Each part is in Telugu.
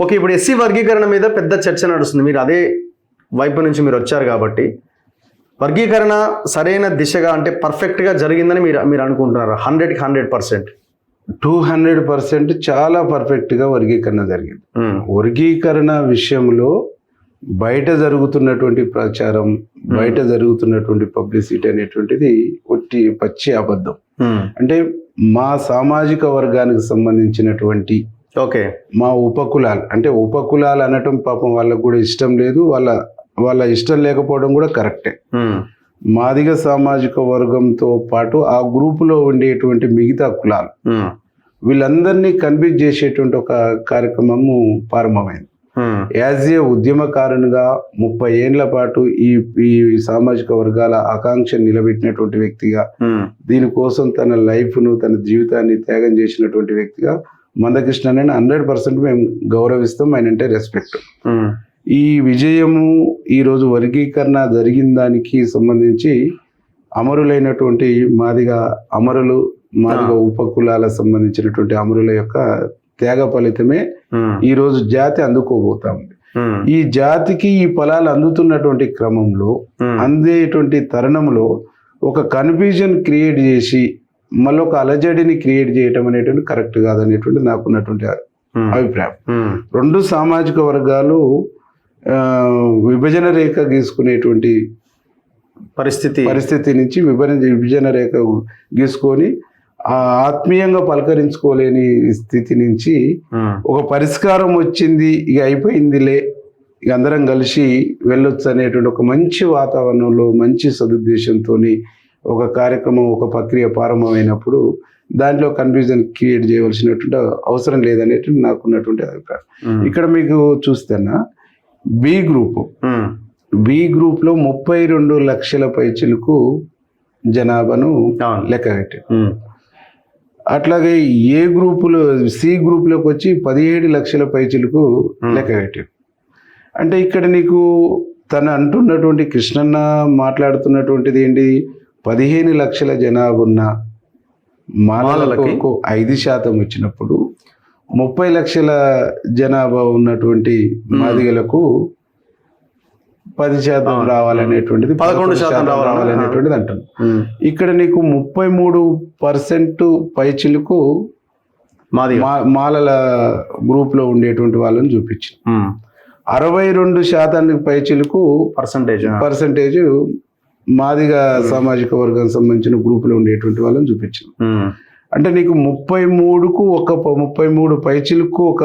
ఓకే, ఇప్పుడు ఎస్సీ వర్గీకరణ మీద పెద్ద చర్చ నడుస్తుంది. మీరు అదే వైపు నుంచి మీరు వచ్చారు కాబట్టి వర్గీకరణ సరైన దిశగా అంటే పర్ఫెక్ట్గా జరిగిందని మీరు అనుకుంటున్నారు? 100కి 100%? 200% చాలా పర్ఫెక్ట్గా వర్గీకరణ జరిగింది. వర్గీకరణ విషయంలో బయట జరుగుతున్నటువంటి ప్రచారం, బయట జరుగుతున్నటువంటి పబ్లిసిటీ అనేటువంటిది ఒట్టి పచ్చి అబద్ధం. అంటే మా సామాజిక వర్గానికి సంబంధించినటువంటి ఓకే మా ఉపకులాలు, అంటే ఉపకులాలు అనటం పాపం వాళ్ళకు కూడా ఇష్టం లేదు, వాళ్ళ ఇష్టం లేకపోవడం కూడా కరెక్టే. మాదిగ సామాజిక వర్గంతో పాటు ఆ గ్రూపులో ఉండేటువంటి మిగతా కులాలు వీళ్ళందరినీ కన్విన్స్ చేసేటువంటి ఒక కార్యక్రమము ప్రారంభమైంది. యాజ్ ఏ ఉద్యమకారునిగా 30 ఏళ్ల పాటు ఈ సామాజిక వర్గాల ఆకాంక్ష నిలబెట్టినటువంటి వ్యక్తిగా, దీనికోసం తన లైఫ్ను తన జీవితాన్ని త్యాగం చేసినటువంటి వ్యక్తిగా మందకృష్ణని 100% మేము గౌరవిస్తాం. ఆయన అంటే రెస్పెక్ట్. ఈ విజయము ఈరోజు వర్గీకరణ జరిగిన దానికి సంబంధించి అమరులైనటువంటి మాదిగ ఉపకులాలకు సంబంధించినటువంటి అమరుల యొక్క త్యాగ ఫలితమే ఈరోజు జాతి అందుకోబోతా ఉంది. ఈ జాతికి ఈ ఫలాలు అందుతున్నటువంటి క్రమంలో, అందేటువంటి తరుణంలో ఒక కన్ఫ్యూజన్ క్రియేట్ చేసి మళ్ళీ ఒక అలజడిని క్రియేట్ చేయటం అనేటువంటి కరెక్ట్ కాదనేటువంటి నాకున్నటువంటి అభిప్రాయం. రెండు సామాజిక వర్గాలు విభజన రేఖ గీసుకునేటువంటి పరిస్థితి నుంచి విభజన రేఖ గీసుకొని ఆత్మీయంగా పలకరించుకోలేని స్థితి నుంచి ఒక పరిష్కారం వచ్చింది, ఇక అయిపోయిందిలే, ఇక అందరం కలిసి వెళ్ళొచ్చు అనేటువంటి ఒక మంచి వాతావరణంలో మంచి సదుద్దేశంతో ఒక కార్యక్రమం, ఒక ప్రక్రియ ప్రారంభమైనప్పుడు దాంట్లో కన్ఫ్యూజన్ క్రియేట్ చేయవలసినటువంటి అవసరం లేదనేటువంటి నాకున్నటువంటి అభిప్రాయం. ఇక్కడ మీకు చూస్తేనా బి గ్రూప్ లో 32 లక్షల పైచిలకు జనాభాను లెక్కగట్టారు. అట్లాగే ఏ గ్రూపులో సి గ్రూప్లోకి వచ్చి 17 లక్షల పైచిలకు లెక్కగట్టారు. అంటే ఇక్కడ నీకు తన అంటున్నటువంటి కృష్ణన్న మాట్లాడుతున్నటువంటిది ఏంటి? 15 లక్షల జనాభా ఉన్న మాలలకు 5% వచ్చినప్పుడు 30 లక్షల జనాభా ఉన్నటువంటి మాదిగలకు 10% రావాలనేటువంటిది, 11% రావాలనేటువంటిది అంటాను. ఇక్కడ నీకు 33% పైచిలకు మాలల గ్రూప్ లో ఉండేటువంటి వాళ్ళని చూపించింది. 62% పైచిలకు పర్సంటేజ్ మాదిగ సామాజిక వర్గానికి సంబంధించిన గ్రూప్ లో ఉండేటువంటి వాళ్ళని చూపించింది. అంటే నీకు 33 పైచిలకు ఒక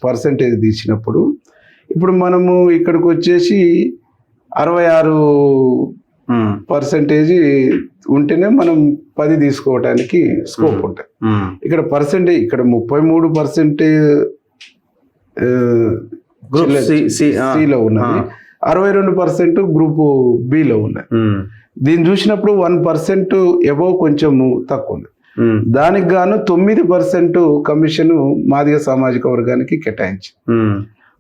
పర్సంటేజ్ తీసినప్పుడు, ఇప్పుడు మనము ఇక్కడికి వచ్చేసి 66% ఉంటేనే మనం 10 తీసుకోవడానికి స్కోప్ ఉంటుంది. ఇక్కడ పర్సెంటేజ్ ఇక్కడ 33% సిలో ఉన్నది, 62% గ్రూప్ బిలో ఉన్నది. దీన్ని చూసినప్పుడు 1% ఎబోవ్ కొంచెం తక్కువ ఉంది. దానికి గాను 9% కమిషన్ మాదిగ సామాజిక వర్గానికి కేటాయించి,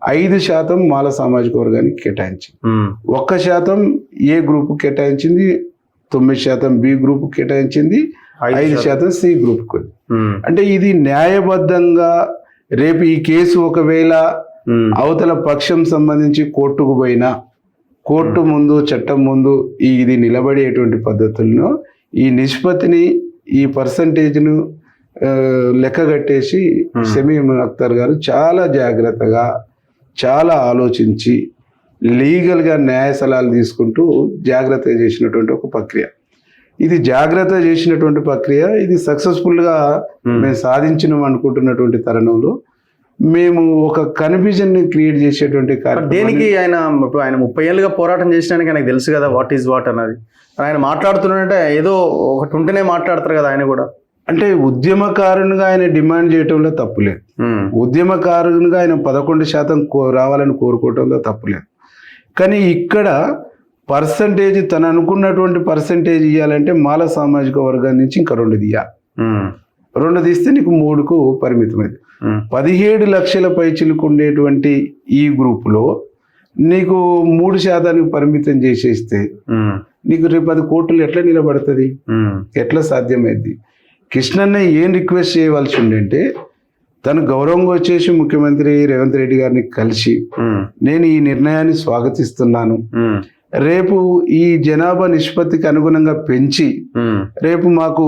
5% మాల సామాజిక వర్గానికి కేటాయించి, 1% ఏ గ్రూప్ కేటాయించింది, 9% బి గ్రూప్ కేటాయించింది, 5% సి గ్రూప్. అంటే ఇది న్యాయబద్ధంగా రేపు ఈ కేసు ఒకవేళ అవతల పక్షం సంబంధించి కోర్టుకు పోయినా, కోర్టు ముందు చట్టం ముందు ఇది నిలబడేటువంటి పద్ధతులను, ఈ నిష్పత్తిని, ఈ పర్సంటేజ్ను లెక్కగట్టేసి షమీమ్ అఖ్తర్ గారు చాలా జాగ్రత్తగా, చాలా ఆలోచించి, లీగల్గా న్యాయ సలహాలు తీసుకుంటూ జాగ్రత్తగా చేసినటువంటి ఒక ప్రక్రియ. ఇది జాగ్రత్త చేసినటువంటి ప్రక్రియ. ఇది సక్సెస్ఫుల్గా మేము సాధించినాం అనుకుంటున్నటువంటి తరుణంలో మేము ఒక కన్ఫ్యూజన్ ని క్రియేట్ చేసేటువంటి దేనికి ఆయన 30 ఏళ్ళుగా పోరాటం చేసినానికి ఆయనకు తెలుసు కదా వాట్ ఈజ్ వాట్ అన్నది. ఆయన మాట్లాడుతున్నాడంటే ఏదో ఒకటి ఉంటేనే మాట్లాడతారు కదా ఆయన కూడా. అంటే ఉద్యమకారునిగా ఆయన డిమాండ్ చేయటంలో తప్పులేదు, ఉద్యమకారునిగా ఆయన 11% రావాలని కోరుకోవటంలో తప్పులేదు. కానీ ఇక్కడ పర్సంటేజ్ తను అనుకున్నటువంటి పర్సంటేజ్ ఇవ్వాలంటే మాల సామాజిక వర్గాన్ని నుంచి ఇంకా 2 తీయాలి. 2 తీస్తే నీకు 3కు పరిమితమైంది. 17 లక్షల పైచిలకు ఉండేటువంటి ఈ గ్రూపులో నీకు 3% పరిమితం చేసేస్తే నీకు రేపు 10 కోట్లు ఎట్లా నిలబడుతుంది? ఎట్లా సాధ్యమైంది? కృష్ణన్న ఏం రిక్వెస్ట్ చేయవలసి ఉండంటే తను గౌరవంగా వచ్చేసి ముఖ్యమంత్రి రేవంత్ రెడ్డి గారిని కలిసి నేను ఈ నిర్ణయాన్ని స్వాగతిస్తున్నాను, రేపు ఈ జనాభా నిష్పత్తికి అనుగుణంగా పెంచి రేపు మాకు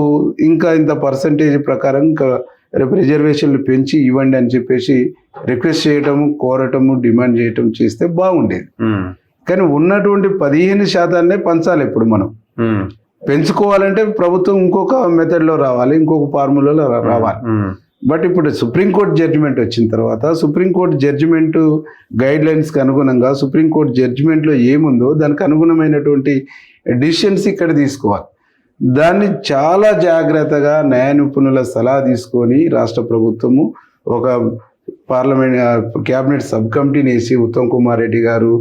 ఇంకా ఇంత పర్సంటేజ్ ప్రకారం ఇంకా రేపు రిజర్వేషన్లు పెంచి ఇవ్వండి అని చెప్పేసి రిక్వెస్ట్ చేయటము, కోరటము, డిమాండ్ చేయటం చేస్తే బాగుండేది. కానీ ఉన్నటువంటి 15% పంచాలి. ఇప్పుడు మనం పెంచుకోవాలంటే ప్రభుత్వం ఇంకొక మెథడ్లో రావాలి, ఇంకొక ఫార్ములాలో రావాలి. బట్ ఇప్పుడు సుప్రీంకోర్టు జడ్జిమెంట్ వచ్చిన తర్వాత సుప్రీంకోర్టు జడ్జిమెంట్ గైడ్ లైన్స్కి అనుగుణంగా సుప్రీంకోర్టు జడ్జిమెంట్లో ఏముందో దానికి అనుగుణమైనటువంటి డిసిషన్స్ ఇక్కడ తీసుకోవాలి. దాన్ని చాలా జాగ్రత్తగా న్యాయ నిపుణుల సలహా తీసుకొని రాష్ట్ర ప్రభుత్వము ఒక పార్లమెంట్ క్యాబినెట్ సబ్ కమిటీని వేసి ఉత్తమ్ కుమార్ రెడ్డి గారు,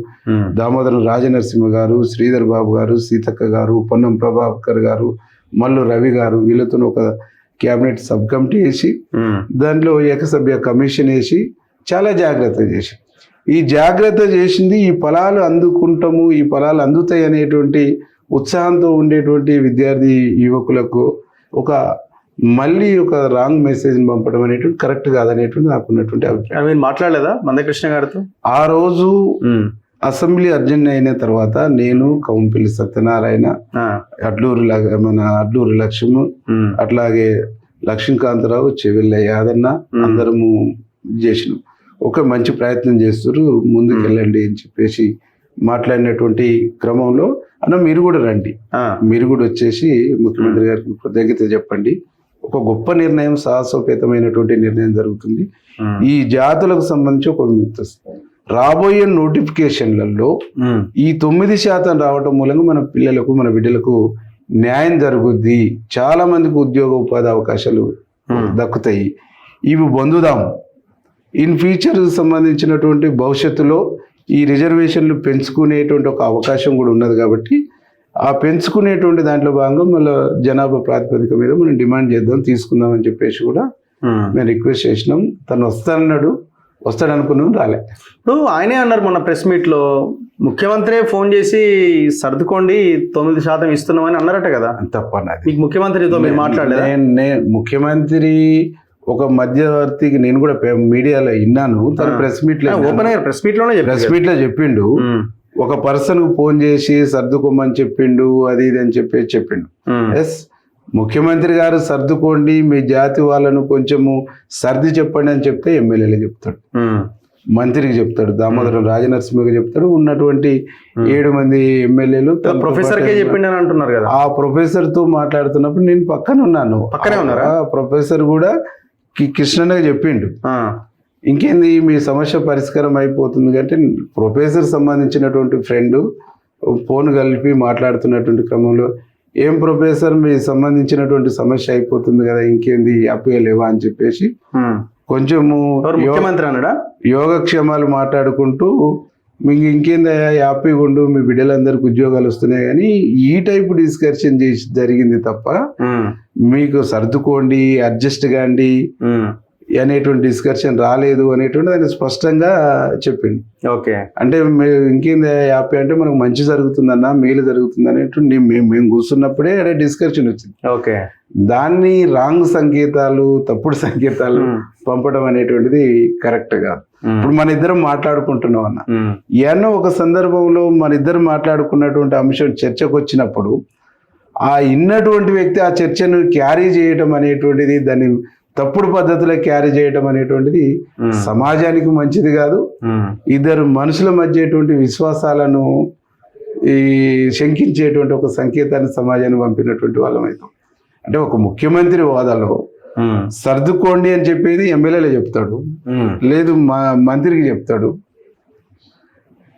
దామోదరం రాజనరసింహ గారు, శ్రీధర్ బాబు గారు, సీతక్క గారు, పొన్నం ప్రభాకర్ గారు, మల్లు రవి గారు, వీళ్ళతో ఒక క్యాబినెట్ సబ్ కమిటీ వేసి దాంట్లో ఏకసభ్య కమిషన్ వేసి చాలా జాగ్రత్త చేసి ఈ జాగ్రత్త చేసింది ఈ ఫలాలు అందుకుంటాము, ఈ ఫలాలు అందుతాయి అనేటువంటి ఉత్సాహంతో ఉండేటువంటి విద్యార్థి యువకులకు మళ్ళీ ఒక రాంగ్ మెసేజ్ని పంపడం అనేటువంటి కరెక్ట్ కాదనేటువంటి నాకు ఉన్నటువంటి అభిప్రాయం. మీరు మాట్లాడలేదా మందకృష్ణ గారితో? ఆ రోజు అసెంబ్లీ అర్జెంట్ అయిన తర్వాత నేను, కౌంపిల్లి సత్యనారాయణ, అడ్లూరి లక్ష్ము, అట్లాగే లక్ష్మీకాంతరావు, చెవిల్ల యాదన్న అందరము చేసినాం. ఒక మంచి ప్రయత్నం చేస్తారు, ముందుకు వెళ్ళండి అని చెప్పేసి మాట్లాడినటువంటి క్రమంలో అన్న మీరు కూడా రండి, మీరు కూడా వచ్చేసి ముఖ్యమంత్రి గారికి కృతజ్ఞత చెప్పండి, ఒక గొప్ప నిర్ణయం, సాహసోపేతమైనటువంటి నిర్ణయం జరుగుతుంది. ఈ జాతులకు సంబంధించి ఒక రాబోయే నోటిఫికేషన్లలో ఈ 9% రావటం మూలంగా మన పిల్లలకు, మన బిడ్డలకు న్యాయం జరుగుద్ది, చాలా మందికి ఉద్యోగ ఉపాధి అవకాశాలు దక్కుతాయి. ఇవి పొందుదాము. ఇన్ ఫ్యూచర్ సంబంధించినటువంటి భవిష్యత్తులో ఈ రిజర్వేషన్లు పెంచుకునేటువంటి ఒక అవకాశం కూడా ఉన్నది. కాబట్టి ఆ పెంచుకునేటువంటి దాంట్లో భాగంగా మళ్ళీ జనాభా ప్రాతిపదిక మీద మనం డిమాండ్ చేద్దాం, తీసుకుందాం అని చెప్పేసి కూడా మేము రిక్వెస్ట్ చేసినాం. తను వస్తాడనుకున్నాం, రాలే. ఇప్పుడు ఆయనే అన్నారు మొన్న ప్రెస్ మీట్లో, ముఖ్యమంత్రి ఫోన్ చేసి సర్దుకోండి 9% ఇస్తున్నామని అన్నారట కదా. తప్పన్నది. మీకు ముఖ్యమంత్రితో మీరు మాట్లాడలేదు? ముఖ్యమంత్రి ఒక మధ్యవర్తికి నేను కూడా మీడియాలో విన్నాను, తన ప్రెస్ మీట్ లో చెప్పిండు, ఒక పర్సన్ కు ఫోన్ చేసి సర్దుకోమని చెప్పిండు, అది ఇది అని చెప్పిండు. ఎస్, ముఖ్యమంత్రి గారు సర్దుకోండి, మీ జాతి వాళ్ళను కొంచెము సర్ది చెప్పండి అని చెప్తే ఎమ్మెల్యేలు చెప్తాడు, మంత్రికి చెప్తాడు, దామోదరం రాజనరసింహకి చెప్తాడు, ఉన్నటువంటి 7 మంది ఎమ్మెల్యేలు ప్రొఫెసర్ కే చెప్పిండు అని అంటున్నారు కదా. ఆ ప్రొఫెసర్ తో మాట్లాడుతున్నప్పుడు నేను పక్కనే ఉన్నారా, ప్రొఫెసర్ కూడా కృష్ణనే చెప్పిండు, ఇంకేంది మీ సమస్య పరిష్కారం అయిపోతుంది అంటే ప్రొఫెసర్ సంబంధించినటువంటి ఫ్రెండ్ ఫోన్ కలిపి మాట్లాడుతున్నటువంటి క్రమంలో, ఏం ప్రొఫెసర్ మీ సంబంధించినటువంటి సమస్య అయిపోతుంది కదా, ఇంకేంది అప్పలేవా అని చెప్పేసి కొంచెము ముఖ్యమంత్రి అన్నాడా యోగక్షేమాలు మాట్లాడుకుంటూ, మీకు ఇంకేంది హ్యాపీగా ఉండు, మీ బిడ్డలందరికి ఉద్యోగాలు వస్తున్నాయి కానీ ఈ టైప్ డిస్కషన్ చేసి జరిగింది తప్ప మీకు సర్దుకోండి, అడ్జస్ట్ కాండి అనేటువంటి డిస్కషన్ రాలేదు అనేటువంటి ఆయన స్పష్టంగా చెప్పిండు. ఓకే, అంటే ఇంకేంది హ్యాపీ అంటే మనకు మంచి జరుగుతుందన్నా, మేలు జరుగుతుంది అనేటువంటి మేము కూర్చున్నప్పుడే అదే డిస్కషన్ వచ్చింది. ఓకే, దాన్ని రాంగ్ సంకేతాలు, తప్పుడు సంకేతాలు పంపడం అనేటువంటిది కరెక్ట్ కాదు. ఇప్పుడు మన ఇద్దరం మాట్లాడుకుంటున్నాం అన్న, ఏమన్నా ఒక సందర్భంలో మన ఇద్దరు మాట్లాడుకున్నటువంటి అంశం చర్చకు వచ్చినప్పుడు ఆ ఇన్నటువంటి వ్యక్తి ఆ చర్చను క్యారీ చేయడం అనేటువంటిది, దాన్ని తప్పుడు పద్ధతిలో క్యారీ చేయడం అనేటువంటిది సమాజానికి మంచిది కాదు. ఇద్దరు మనుషుల మధ్య విశ్వాసాలను శంకించేటువంటి ఒక సంకేతాన్ని సమాజానికి పంపినటువంటి వాళ్ళం అవుతాం. అంటే ఒక ముఖ్యమంత్రి హోదాలో సర్దుకోండి అని చెప్పేది ఎమ్మెల్యేలే చెప్తాడు, లేదు మంత్రికి చెప్తాడు,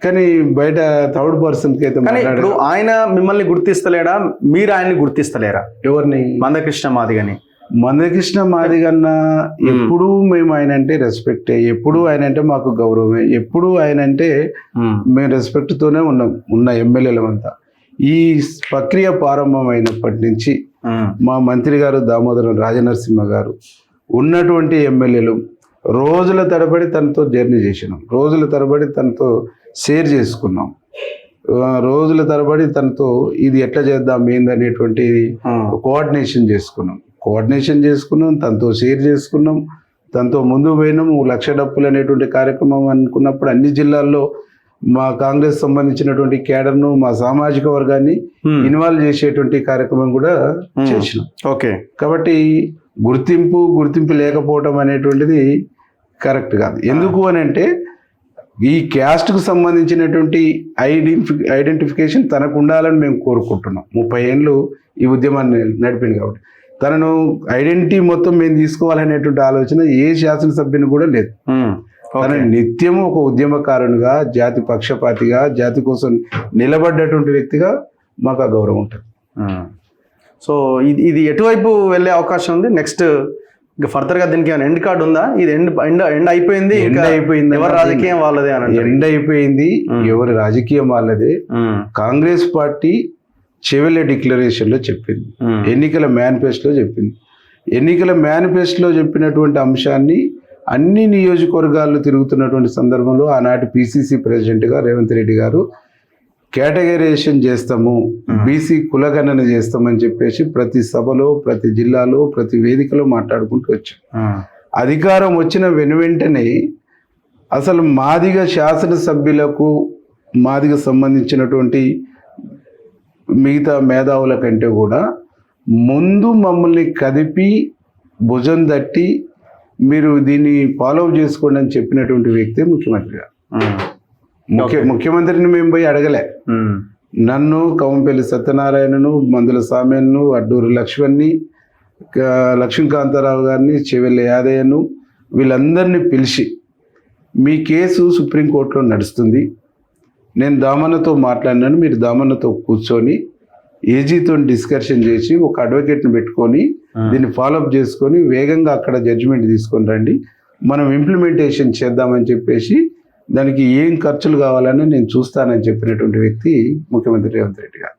కానీ బయట థర్డ్ పర్సన్కి అయితే ఇప్పుడు ఆయన మిమ్మల్ని గుర్తిస్తలేడా, మీరు ఆయన్ని గుర్తిస్తలేరా? ఎవరిని? మందకృష్ణ మాదిగని. మందకృష్ణ మాదిగన్న ఎప్పుడు మేము ఆయన అంటే రెస్పెక్టే, ఎప్పుడు ఆయన అంటే మాకు గౌరవమే, ఎప్పుడు ఆయన అంటే మేము రెస్పెక్ట్ తోనే ఉన్న ఎమ్మెల్యేలమంతా. ఈ ప్రక్రియ ప్రారంభమైనప్పటి నుంచి మా మంత్రి గారు దామోదరం రాజనరసింహ గారు ఉన్నటువంటి ఎమ్మెల్యేలు రోజుల తరబడి తనతో జర్నీ చేసినాం, రోజుల తరబడి తనతో షేర్ చేసుకున్నాం, రోజుల తరబడి తనతో ఇది ఎట్లా చేద్దాం ఏందనేటువంటి కోఆర్డినేషన్ చేసుకున్నాం, తనతో షేర్ చేసుకున్నాం, దాంతో ముందు పోయినాము. లక్ష డప్పులు అనేటువంటి కార్యక్రమం అనుకున్నప్పుడు అన్ని జిల్లాల్లో మా కాంగ్రెస్ సంబంధించినటువంటి కేడర్ను, మా సామాజిక వర్గాన్ని ఇన్వాల్వ్ చేసేటువంటి కార్యక్రమం కూడా చేసినాం. ఓకే. కాబట్టి గుర్తింపు లేకపోవడం అనేటువంటిది కరెక్ట్ కాదు. ఎందుకు అని అంటే ఈ క్యాస్ట్కు సంబంధించినటువంటి ఐడెంటిఫికేషన్ తనకు ఉండాలని మేము కోరుకుంటున్నాం. 30 ఏళ్ళు ఈ ఉద్యమాన్ని నడిపింది కాబట్టి తనను ఐడెంటిటీ మొత్తం మేము తీసుకోవాలనేటువంటి ఆలోచన ఏ శాసనసభ్యుని కూడా లేదు. తన నిత్యము ఒక ఉద్యమకారునిగా, జాతి పక్షపాతిగా, జాతి కోసం నిలబడ్డటువంటి వ్యక్తిగా మాకు ఆ గౌరవం ఉంటుంది. సో ఇది ఎటువైపు వెళ్ళే అవకాశం ఉంది? నెక్స్ట్ ఇంకా ఫర్దర్ గా దీనికి ఏమైనా ఎండ్ కార్డ్ ఉందా? ఇది ఎండ్ అయిపోయింది, ఎవరి రాజకీయం వాళ్ళదే అని ఎండ్ అయిపోయింది, ఎవరి రాజకీయం వాళ్ళదే. కాంగ్రెస్ పార్టీ చెవెళ్ళ డిక్లరేషన్లో చెప్పింది, ఎన్నికల మేనిఫెస్టోలో చెప్పింది. ఎన్నికల మేనిఫెస్టోలో చెప్పినటువంటి అంశాన్ని అన్ని నియోజకవర్గాల్లో తిరుగుతున్నటువంటి సందర్భంలో ఆనాటి పిసిసి ప్రెసిడెంట్గా రేవంత్ రెడ్డి గారు కేటగరైజేషన్ చేస్తాము, బీసీ కులగణన చేస్తామని చెప్పేసి ప్రతి సభలో, ప్రతి జిల్లాలో, ప్రతి వేదికలో మాట్లాడుకుంటూ వచ్చాం. అధికారం వచ్చిన వెనువెంటనే అసలు మాదిగ శాసనసభ్యులకు, మాదిగ సంబంధించినటువంటి మిగతా మేధావుల కంటే కూడా ముందు మమ్మల్ని కదిపి భుజం తట్టి మీరు దీన్ని ఫాలో చేసుకోండి అని చెప్పినటువంటి వ్యక్తి ముఖ్యమంత్రి గారు. ముఖ్యమంత్రిని మేము పోయి అడగలే. నన్ను, కవంపల్లి సత్యనారాయణను, మందుల సామ్యను, అడ్డూరు లక్ష్మీకాంతారావు గారిని, చెవెళ్ళ యాదయ్యను, వీళ్ళందరినీ పిలిచి మీ కేసు సుప్రీంకోర్టులో నడుస్తుంది, నేను దామన్నతో మాట్లాడినాను, మీరు దామన్నతో కూర్చొని ఏజీతో డిస్కషన్ చేసి ఒక అడ్వకేట్ని పెట్టుకొని దీన్ని ఫాలోఅప్ చేసుకొని వేగంగా అక్కడ జడ్జిమెంట్ తీసుకొని రండి, మనం ఇంప్లిమెంటేషన్ చేద్దామని చెప్పేసి దానికి ఏం ఖర్చులు కావాలని నేను చూస్తానని చెప్పినటువంటి వ్యక్తి ముఖ్యమంత్రి రేవంత్ రెడ్డి గారు.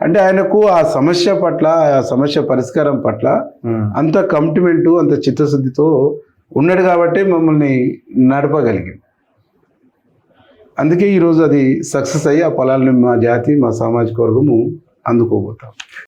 అంటే ఆయనకు ఆ సమస్య పట్ల, ఆ సమస్య పరిష్కారం పట్ల అంత కమిట్మెంటు, అంత చిత్తశుద్ధితో ఉన్నాడు కాబట్టి మమ్మల్ని నడపగలిగింది. అందుకే ఈరోజు అది సక్సెస్ అయ్యి ఆ ఫలాలను మా జాతి, మా సామాజిక వర్గము అందుకోబోతాం.